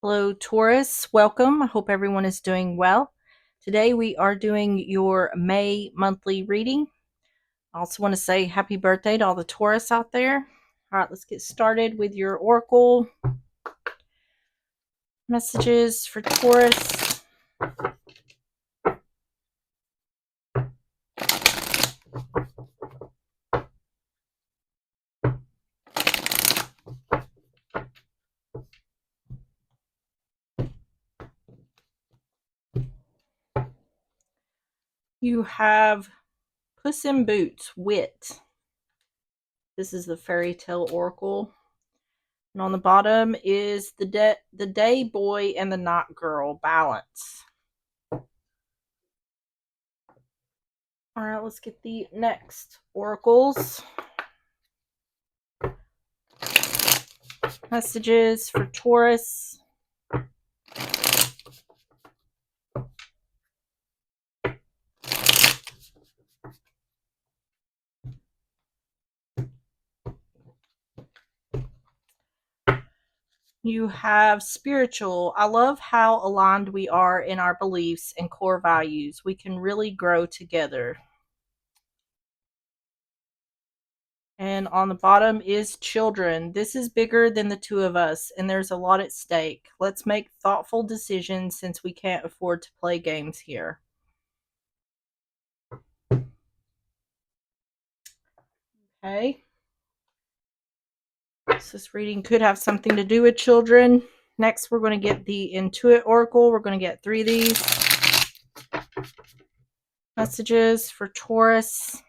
Hello, Taurus. Welcome. I hope everyone is doing well. Today we are doing your May monthly reading. I also want to say happy birthday to all the Taurus out there. All right, let's get started with your Oracle messages for Taurus. You have Puss in Boots, Wit. This is the fairy tale Oracle. And on the bottom is the day boy and the night girl, Balance. All right, let's get the next oracles. Messages for Taurus. You have spiritual. I love how aligned we are in our beliefs and core values. We can really grow together. And on the bottom is children. This is bigger than the two of us, and there's a lot at stake. Let's make thoughtful decisions since we can't afford to play games here. Okay. So this reading could have something to do with children. Next, we're going to get the Intuit Oracle. We're going to get 3 of these. Messages for Taurus.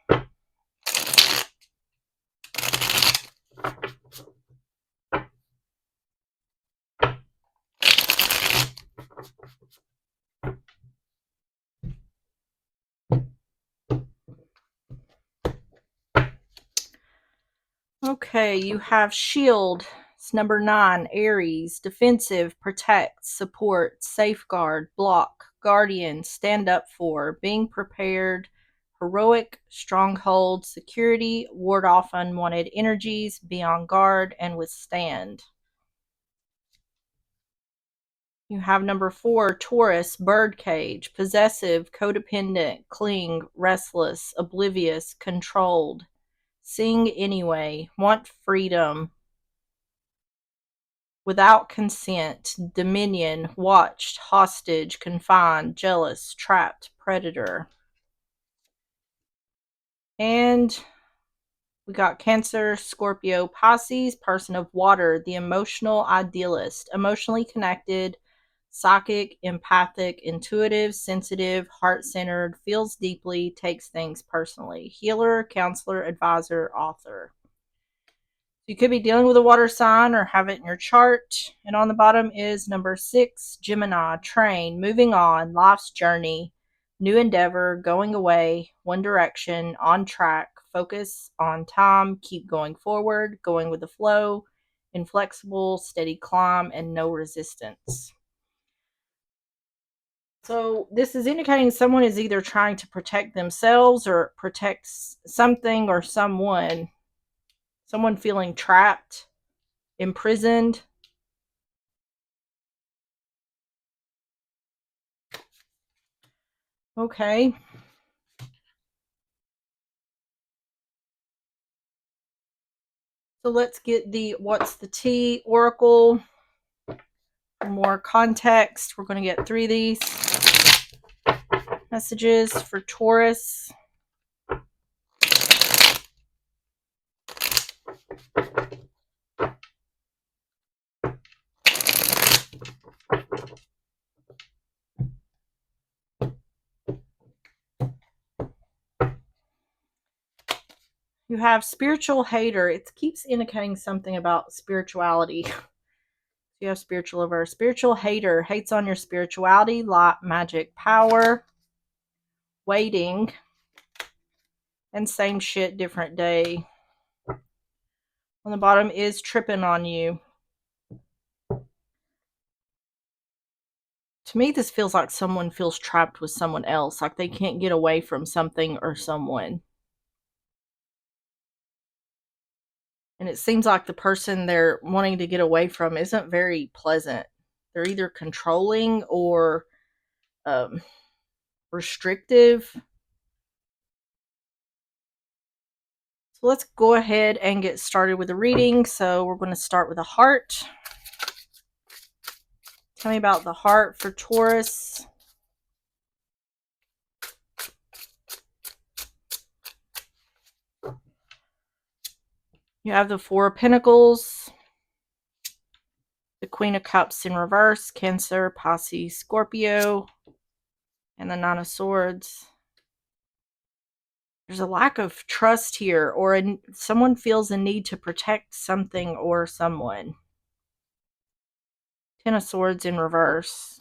Okay, you have Shield. It's number 9. Aries. Defensive, protect, support, safeguard, block, guardian, stand up for, being prepared, heroic, stronghold, security, ward off unwanted energies, be on guard, and withstand. You have number 4, Taurus, birdcage, possessive, codependent, cling, restless, oblivious, controlled. Sing anyway, want freedom, without consent, dominion, watched, hostage, confined, jealous, trapped, predator. And we got Cancer, Scorpio, Pisces, person of water, the emotional idealist, emotionally connected, psychic, empathic, intuitive, sensitive, heart-centered, feels deeply, takes things personally, healer, counselor, advisor, author. You could be dealing with a water sign or have it in your chart. And on the bottom is number 6, Gemini, train, moving on, life's journey, new endeavor, going away, one direction, on track, focus on time, keep going forward, going with the flow, inflexible, steady climb, and no resistance. So this is indicating someone is either trying to protect themselves or protect something or someone feeling trapped, imprisoned. Okay. So let's get the What's the Tea Oracle. For more context, we're going to get 3 of these messages for Taurus. You have spiritual hater. It keeps indicating something about spirituality. You have spiritual averse. Spiritual hater hates on your spirituality, light, magic, power, waiting, and same shit, different day. On the bottom is tripping on you. To me, this feels like someone feels trapped with someone else, like they can't get away from something or someone. And it seems like the person they're wanting to get away from isn't very pleasant. They're either controlling or restrictive. So let's go ahead and get started with the reading. So we're going to start with the heart. Tell me about the heart for Taurus. You have the Four of Pentacles, the Queen of Cups in reverse, Cancer, Pisces, Scorpio, and the Nine of Swords. There's a lack of trust here, or someone feels a need to protect something or someone. Ten of Swords in reverse.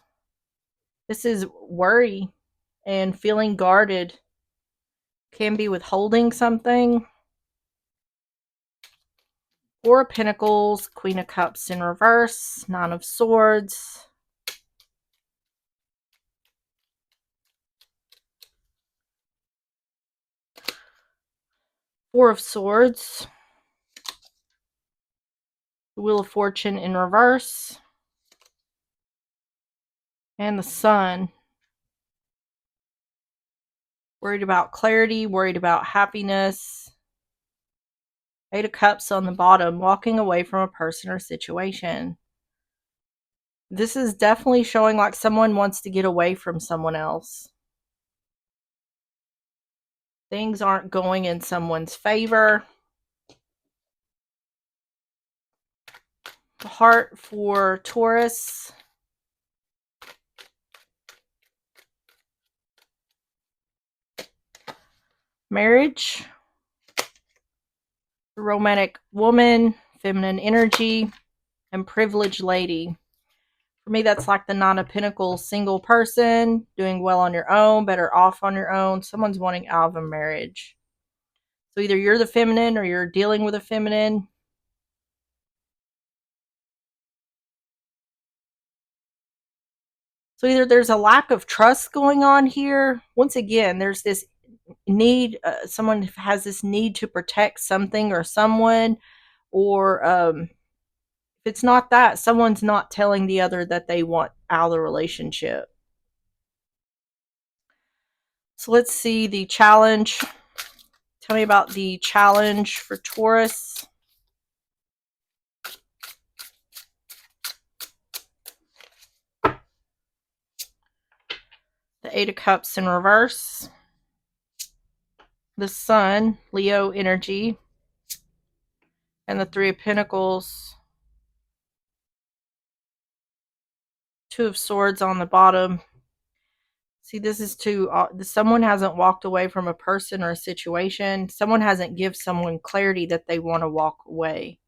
This is worry and feeling guarded. Can be withholding something. Four of Pentacles, Queen of Cups in reverse, Nine of Swords. Four of Swords. The Wheel of Fortune in reverse. And the Sun. Worried about clarity, worried about happiness. Eight of Cups on the bottom, walking away from a person or situation. This is definitely showing like someone wants to get away from someone else. Things aren't going in someone's favor. The heart for Taurus. Marriage. The romantic woman, feminine energy, and privileged lady. For me, that's like the Nine of Pentacles, single person, doing well on your own, better off on your own. Someone's wanting out of a marriage. So either you're the feminine or you're dealing with a feminine. So either there's a lack of trust going on here. Once again, there's this need, someone has this need to protect something or someone, or if it's not that, someone's not telling the other that they want out of the relationship. So let's see the challenge. Tell me about the challenge for Taurus. The Eight of Cups in reverse. The Sun, Leo energy. And the Three of Pentacles. Two of Swords on the bottom. See, this is someone hasn't walked away from a person or a situation. Someone hasn't given someone clarity that they want to walk away.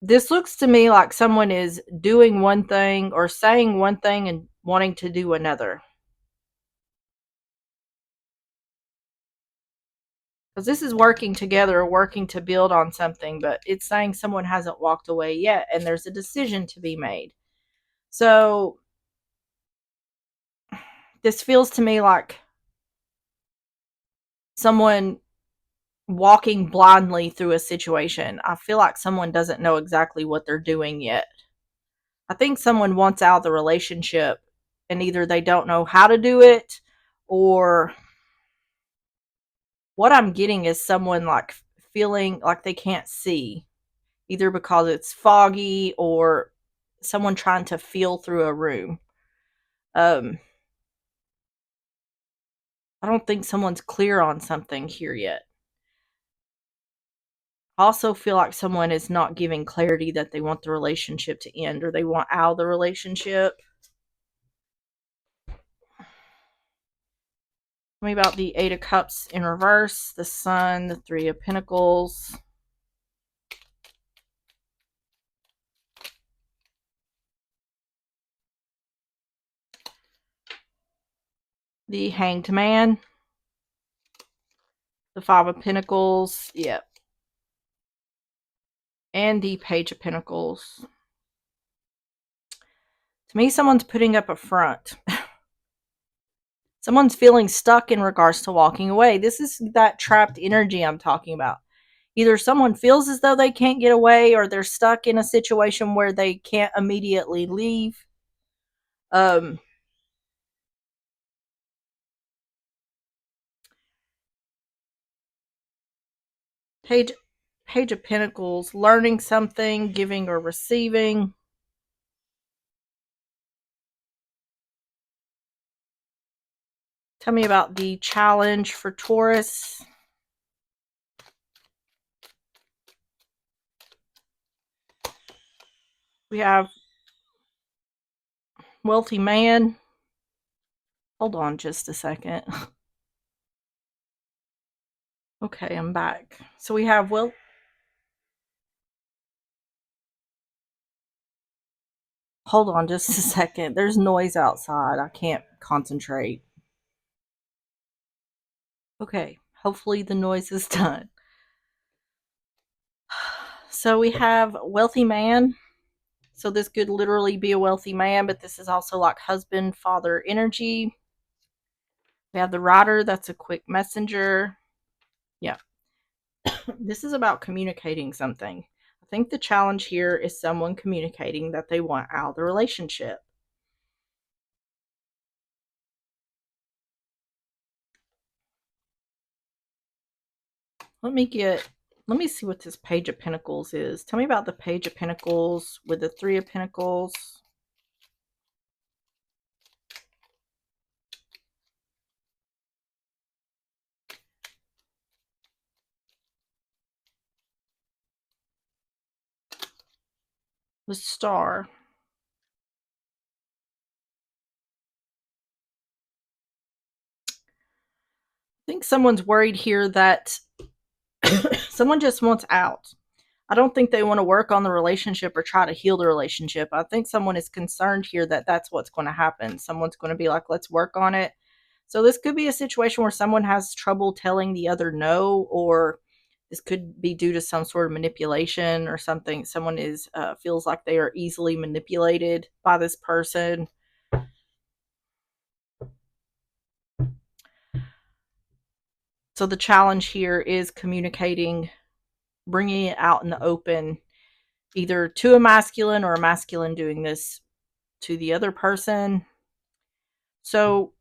This looks to me like someone is doing one thing or saying one thing and wanting to do another. Because this is working together, working to build on something, but it's saying someone hasn't walked away yet and there's a decision to be made. So this feels to me like someone walking blindly through a situation. I feel like someone doesn't know exactly what they're doing yet. I think someone wants out of the relationship and either they don't know how to do it, or what I'm getting is someone like feeling like they can't see, either because it's foggy or someone trying to feel through a room. I don't think someone's clear on something here yet. I also feel like someone is not giving clarity that they want the relationship to end or they want out of the relationship. Tell me about the Eight of Cups in reverse, the Sun, the Three of Pentacles. The Hanged Man. The Five of Pentacles. Yep. And the Page of Pentacles. To me, someone's putting up a front. Someone's feeling stuck in regards to walking away. This is that trapped energy I'm talking about. Either someone feels as though they can't get away, or they're stuck in a situation where they can't immediately leave. Um, page Page of Pentacles, learning something, giving or receiving. Tell me about the challenge for Taurus. We have wealthy man. Hold on just a second. Okay, I'm back. So we have hold on just a second. There's noise outside. I can't concentrate. Okay, hopefully the noise is done. So we have wealthy man. So this could literally be a wealthy man, but this is also like husband, father energy. We have the rider. That's a quick messenger. Yeah. This is about communicating something. I think the challenge here is someone communicating that they want out of the relationship. Let me see what this Page of Pentacles is. Tell me about the Page of Pentacles with the Three of Pentacles. The Star. I think someone's worried here that someone just wants out. I don't think they want to work on the relationship or try to heal the relationship. I think someone is concerned here that that's what's going to happen. Someone's going to be like, let's work on it. So this could be a situation where someone has trouble telling the other no, or this could be due to some sort of manipulation or something. Someone is feels like they are easily manipulated by this person. So the challenge here is communicating, bringing it out in the open, either to a masculine or a masculine doing this to the other person. So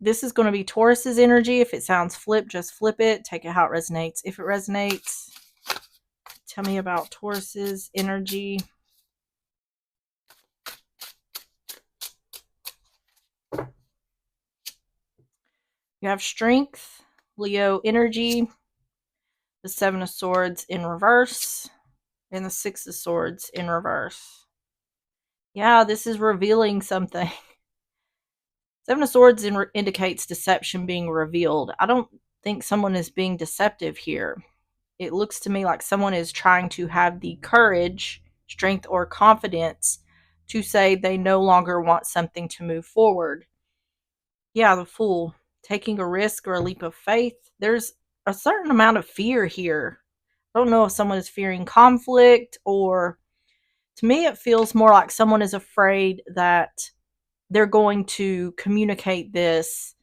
this is going to be Taurus's energy. If it sounds flip, just flip it. Take it how it resonates. If it resonates, tell me about Taurus's energy. You have strength, Leo energy, the Seven of Swords in reverse, and the Six of Swords in reverse. Yeah, this is revealing something. Seven of Swords indicates deception being revealed. I don't think someone is being deceptive here. It looks to me like someone is trying to have the courage, strength, or confidence to say they no longer want something to move forward. Yeah, the Fool, taking a risk or a leap of faith. There's a certain amount of fear here. I don't know if someone is fearing conflict, or to me, it feels more like someone is afraid that they're going to communicate this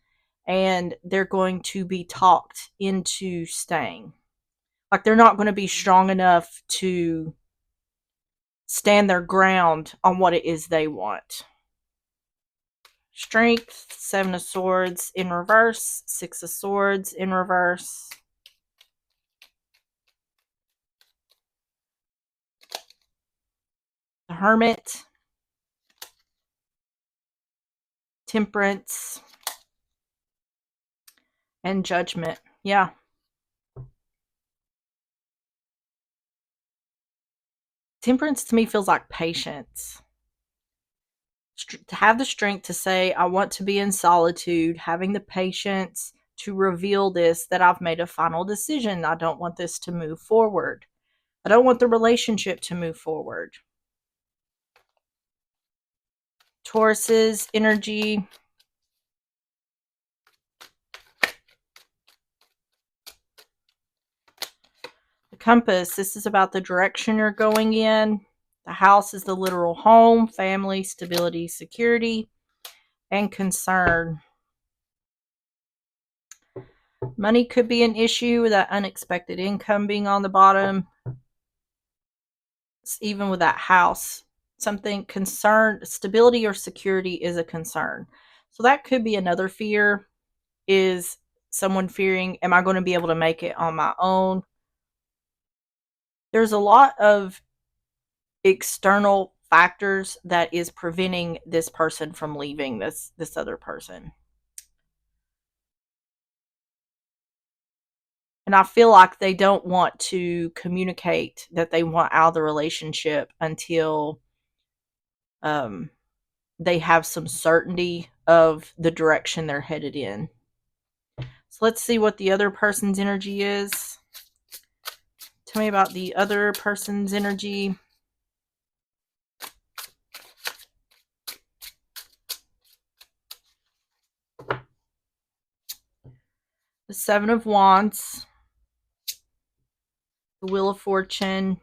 and they're going to be talked into staying. Like they're not going to be strong enough to stand their ground on what it is they want. Strength, Seven of Swords in reverse, Six of Swords in reverse. The Hermit, Temperance, and Judgment. Yeah. Temperance to me feels like patience. To have the strength to say, I want to be in solitude, having the patience to reveal this, that I've made a final decision. I don't want this to move forward. I don't want the relationship to move forward. Taurus's energy. The Compass, this is about the direction you're going in. The House is the literal home, family, stability, security, and concern. Money could be an issue with that unexpected income being on the bottom. Even with that house, something concern, stability or security is a concern. So that could be another fear, is someone fearing, am I going to be able to make it on my own? There's a lot of external factors that is preventing this person from leaving this other person. And I feel like they don't want to communicate that they want out of the relationship until um, they have some certainty of the direction they're headed in. So let's see what the other person's energy is. Tell me about the other person's energy. The Seven of Wands, the Wheel of Fortune,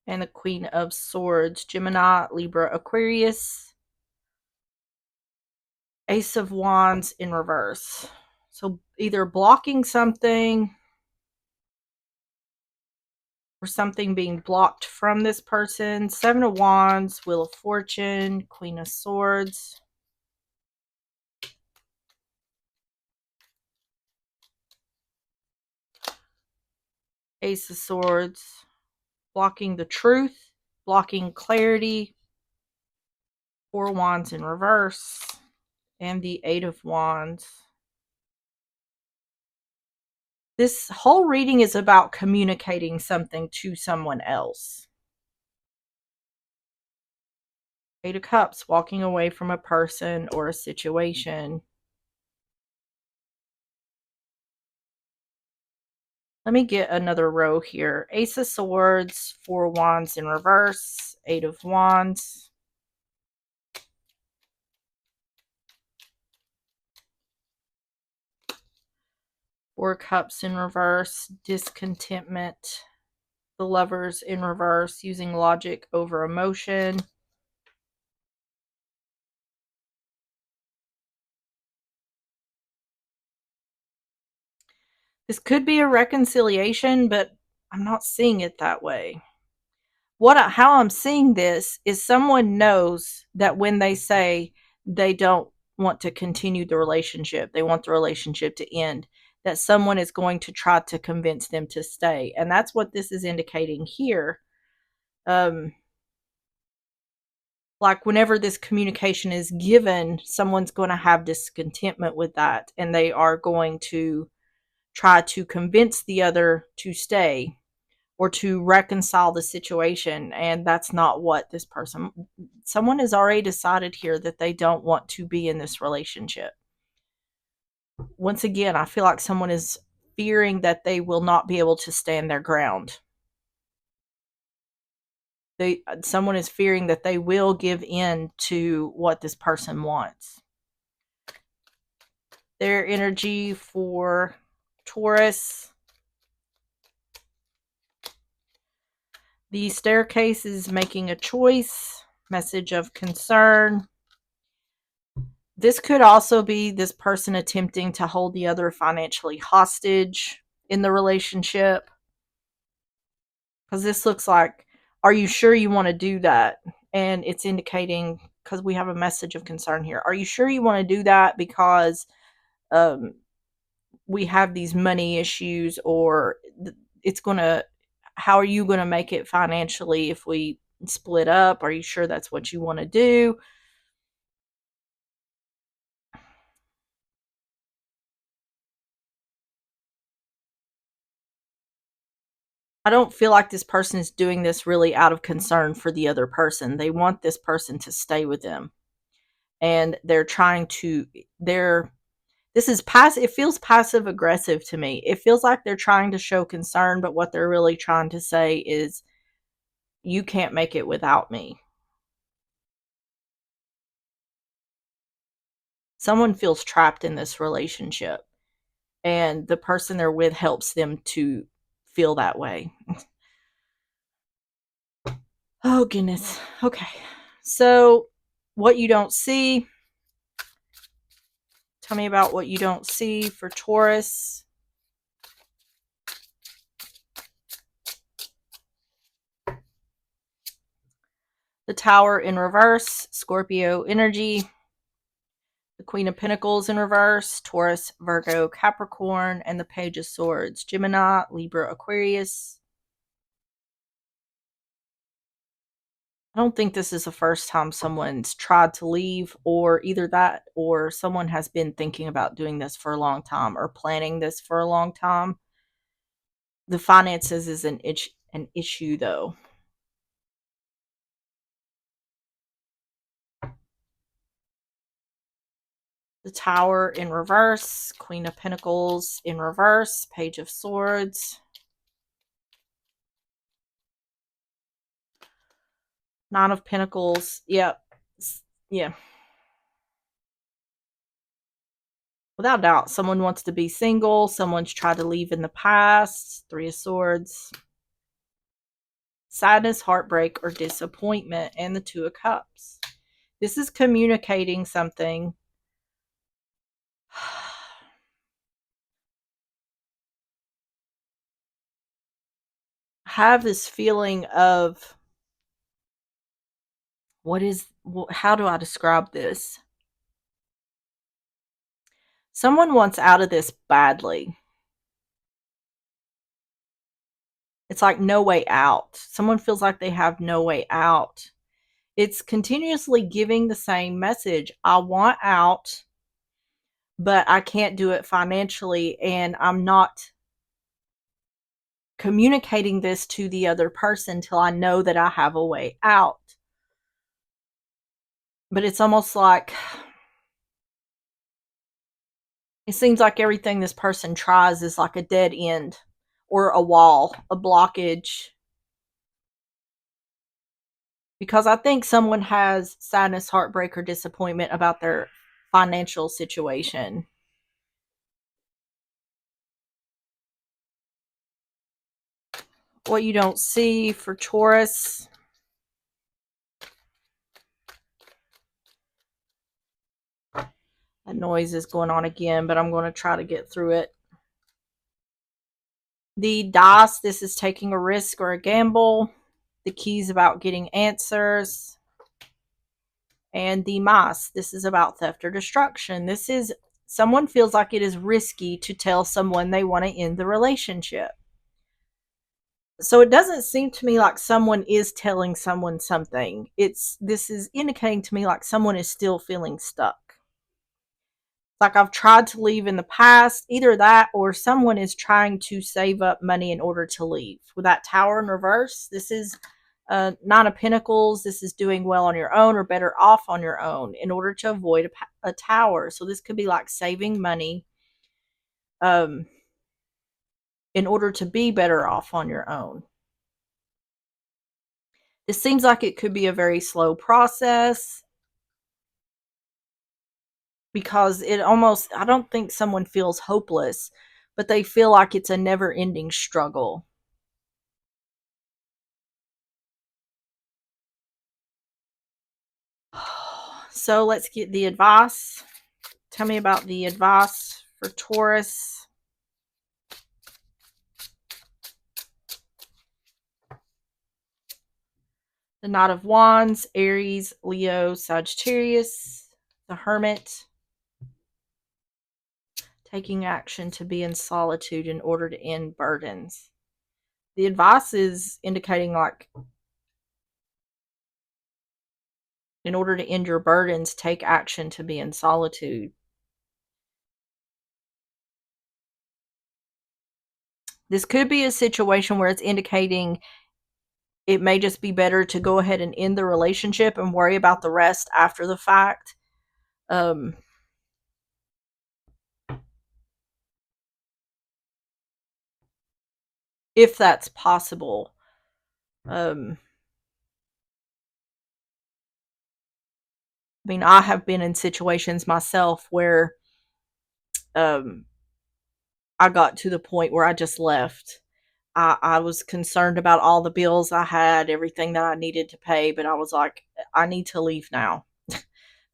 and the Queen of Swords. Gemini, Libra, Aquarius. Ace of Wands in reverse. So either blocking something or something being blocked from this person. Seven of Wands, Wheel of Fortune, Queen of Swords. Ace of Swords, blocking the truth, blocking clarity. Four Wands in reverse, and the Eight of Wands. This whole reading is about communicating something to someone else. Eight of Cups, walking away from a person or a situation. Let me get another row here. Ace of Swords, Four Wands in reverse, Eight of Wands. Four Cups in reverse, discontentment. The Lovers in reverse, using logic over emotion. This could be a reconciliation, but I'm not seeing it that way. How I'm seeing this is someone knows that when they say they don't want to continue the relationship, they want the relationship to end, that someone is going to try to convince them to stay. And that's what this is indicating here. Like whenever this communication is given, someone's going to have discontentment with that, and they are going to try to convince the other to stay or to reconcile the situation. And that's not what this person, someone has already decided here that they don't want to be in this relationship. Once again, I feel like someone is fearing that they will not be able to stand their ground. Someone is fearing that they will give in to what this person wants. Their energy for Taurus. The Staircase is making a choice. Message of concern. This could also be this person attempting to hold the other financially hostage in the relationship. Because this looks like, are you sure you want to do that? And it's indicating, because we have a message of concern here, are you sure you want to do that because we have these money issues, or it's going to, how are you going to make it financially if we split up? Are you sure that's what you want to do? I don't feel like this person is doing this really out of concern for the other person. They want this person to stay with them. And they're trying to, this is passive. It feels passive aggressive to me. It feels like they're trying to show concern, but what they're really trying to say is, you can't make it without me. Someone feels trapped in this relationship, and the person they're with helps them to feel that way. Oh, goodness. Okay. So, what you don't see, Tell me about what you don't see for Taurus. The Tower in reverse, Scorpio energy. The Queen of Pentacles in reverse, Taurus, Virgo, Capricorn, and the Page of Swords, Gemini, Libra, Aquarius. I don't think this is the first time someone's tried to leave, or either that or someone has been thinking about doing this for a long time or planning this for a long time. The finances is an issue, though. The Tower in reverse, Queen of Pentacles in reverse, Page of Swords. Nine of Pentacles. Yep. Yeah. Without doubt, someone wants to be single. Someone's tried to leave in the past. Three of Swords. Sadness, heartbreak, or disappointment. And the Two of Cups. This is communicating something. I have this feeling of how do I describe this? Someone wants out of this badly. It's like no way out. Someone feels like they have no way out. It's continuously giving the same message. I want out, but I can't do it financially, and I'm not communicating this to the other person till I know that I have a way out. But it's almost like it seems like everything this person tries is like a dead end or a wall, a blockage. Because I think someone has sadness, heartbreak, or disappointment about their financial situation. What you don't see for Taurus. That noise is going on again, but I'm going to try to get through it. The dice, this is taking a risk or a gamble. The keys about getting answers. And the Mas, this is about theft or destruction. This is someone feels like it is risky to tell someone they want to end the relationship. So it doesn't seem to me like someone is telling someone something. This is indicating to me like someone is still feeling stuck. Like I've tried to leave in the past, either that or someone is trying to save up money in order to leave. With that Tower in reverse, this is Nine of Pentacles. This is doing well on your own or better off on your own in order to avoid a tower. So this could be like saving money in order to be better off on your own. This seems like it could be a very slow process because I don't think someone feels hopeless, but they feel like it's a never-ending struggle. So let's get the advice. Tell me about the advice for Taurus. The Knight of Wands, Aries, Leo, Sagittarius, the Hermit. Taking action to be in solitude in order to end burdens. The advice is indicating like in order to end your burdens, take action to be in solitude. This could be a situation where it's indicating it may just be better to go ahead and end the relationship and worry about the rest after the fact. If that's possible. I mean, I have been in situations myself where I got to the point where I just left. I was concerned about all the bills I had, everything that I needed to pay, but I was like, I need to leave now.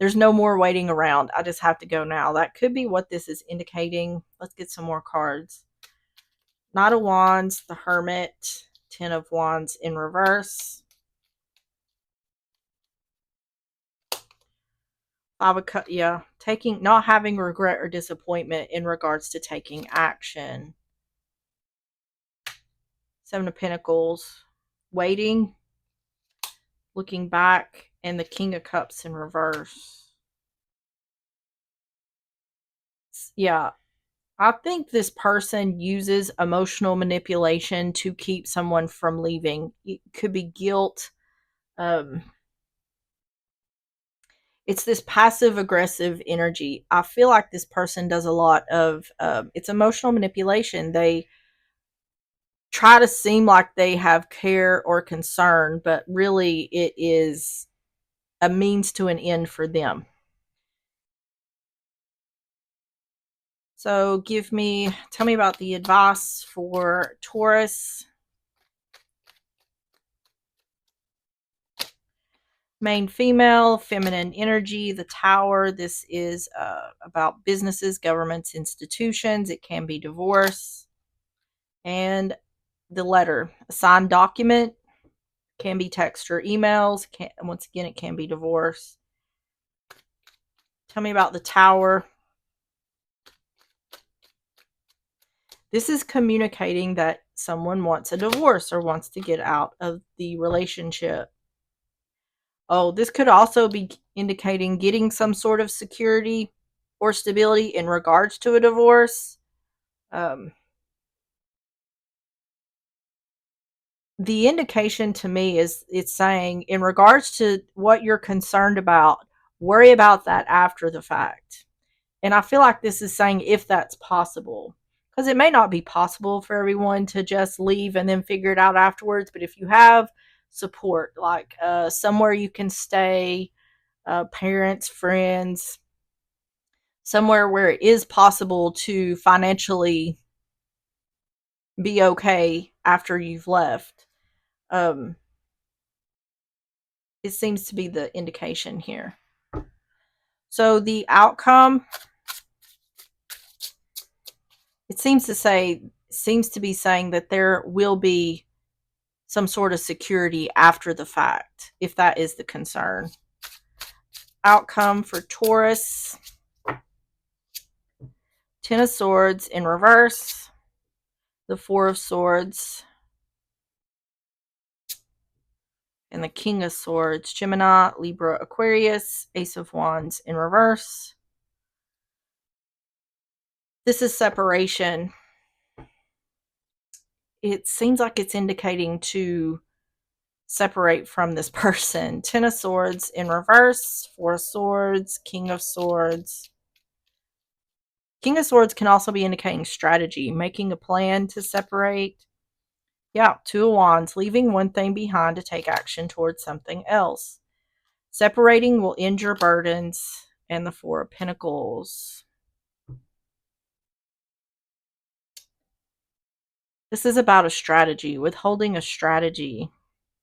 There's no more waiting around. I just have to go now. That could be what this is indicating. Let's get some more cards. Knight of Wands, the Hermit, Ten of Wands in reverse. Five of Cups, yeah. Not having regret or disappointment in regards to taking action. Seven of Pentacles, waiting, looking back, and the King of Cups in reverse. Yeah, I think this person uses emotional manipulation to keep someone from leaving. It could be guilt. Um, it's this passive aggressive energy. I feel like this person does a lot of it's emotional manipulation. They try to seem like they have care or concern, but really it is a means to an end for them. So tell me about the advice for Taurus. Main female, feminine energy, the Tower. This is about businesses, governments, institutions. It can be divorce. And the letter, a signed document, can be text or emails. Once again, it can be divorce. Tell me about the Tower. This is communicating that someone wants a divorce or wants to get out of the relationship. Oh, this could also be indicating getting some sort of security or stability in regards to a divorce. The indication to me is it's saying, in regards to what you're concerned about, worry about that after the fact. And I feel like this is saying if that's possible, because it may not be possible for everyone to just leave and then figure it out afterwards. But if you have support, like somewhere you can stay, parents, friends, somewhere where it is possible to financially be okay after you've left, um, it seems to be the indication here. So the outcome, it seems to be saying that there will be some sort of security after the fact, if that is the concern. Outcome for Taurus, Ten of Swords in reverse, the Four of Swords, and the King of Swords. Gemini, Libra, Aquarius, Ace of Wands in reverse. This is separation. It seems like it's indicating to separate from this person. Ten of Swords in reverse, Four of Swords, King of Swords. King of Swords can also be indicating strategy, making a plan to separate. Yeah, Two of Wands, leaving one thing behind to take action towards something else. Separating will end your burdens. And the Four of Pentacles. This is about a strategy, withholding a strategy.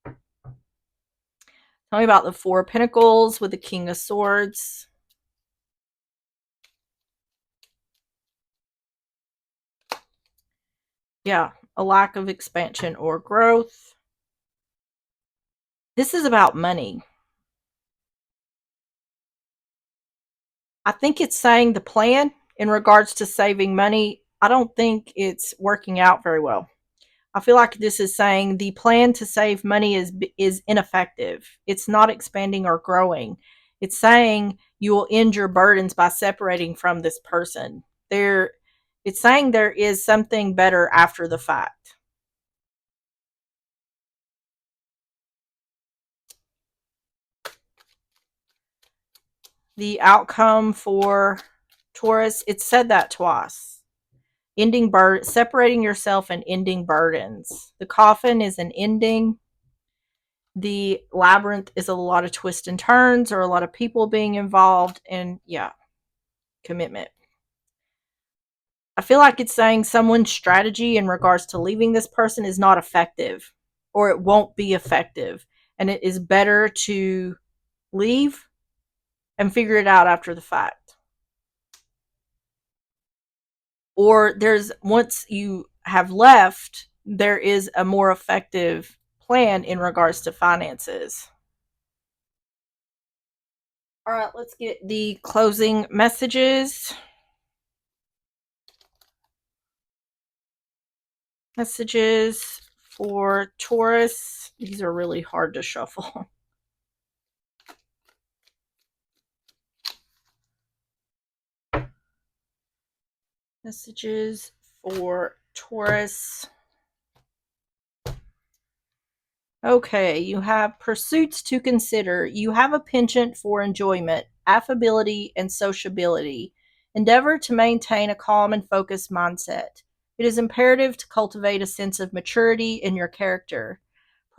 Tell me about the Four of Pentacles with the King of Swords. Yeah, a lack of expansion or growth. This is about money. I think it's saying the plan in regards to saving money, I don't think it's working out very well. I feel like this is saying the plan to save money is ineffective. It's not expanding or growing. It's saying you will end your burdens by separating from this person. It's saying there is something better after the fact. The outcome for Taurus, it said that twice. Separating yourself and ending burdens. The Coffin is an ending. The Labyrinth is a lot of twists and turns, or a lot of people being involved, and yeah, commitment. I feel like it's saying someone's strategy in regards to leaving this person is not effective, or it won't be effective, and it is better to leave and figure it out after the fact. Or there's, once you have left, there is a more effective plan in regards to finances. All right, let's get the closing messages. Messages for Taurus. These are really hard to shuffle. Messages for Taurus. Okay, you have pursuits to consider. You have a penchant for enjoyment, affability, and sociability. Endeavor to maintain a calm and focused mindset. It is imperative to cultivate a sense of maturity in your character.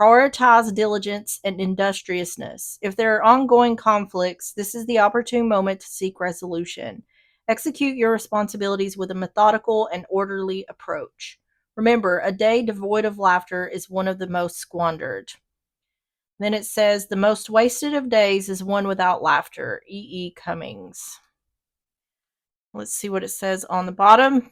Prioritize diligence and industriousness. If there are ongoing conflicts, this is the opportune moment to seek resolution. Execute your responsibilities with a methodical and orderly approach. Remember, a day devoid of laughter is one of the most squandered. Then it says, the most wasted of days is one without laughter. E. E. Cummings. Let's see what it says on the bottom.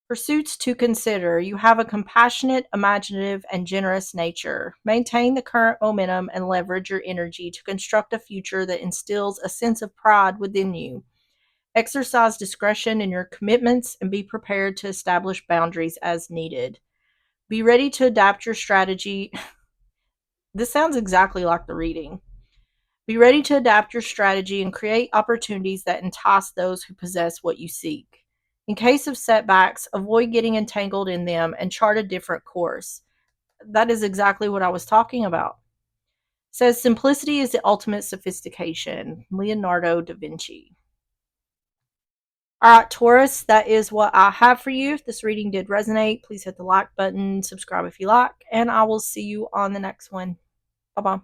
Pursuits to consider. You have a compassionate, imaginative, and generous nature. Maintain the current momentum and leverage your energy to construct a future that instills a sense of pride within you. Exercise discretion in your commitments and be prepared to establish boundaries as needed. Be ready to adapt your strategy. This sounds exactly like the reading. Be ready to adapt your strategy and create opportunities that entice those who possess what you seek. In case of setbacks, avoid getting entangled in them and chart a different course. That is exactly what I was talking about. It says simplicity is the ultimate sophistication. Leonardo da Vinci. All right, Taurus, that is what I have for you. If this reading did resonate, please hit the like button, subscribe if you like, and I will see you on the next one. Bye bye.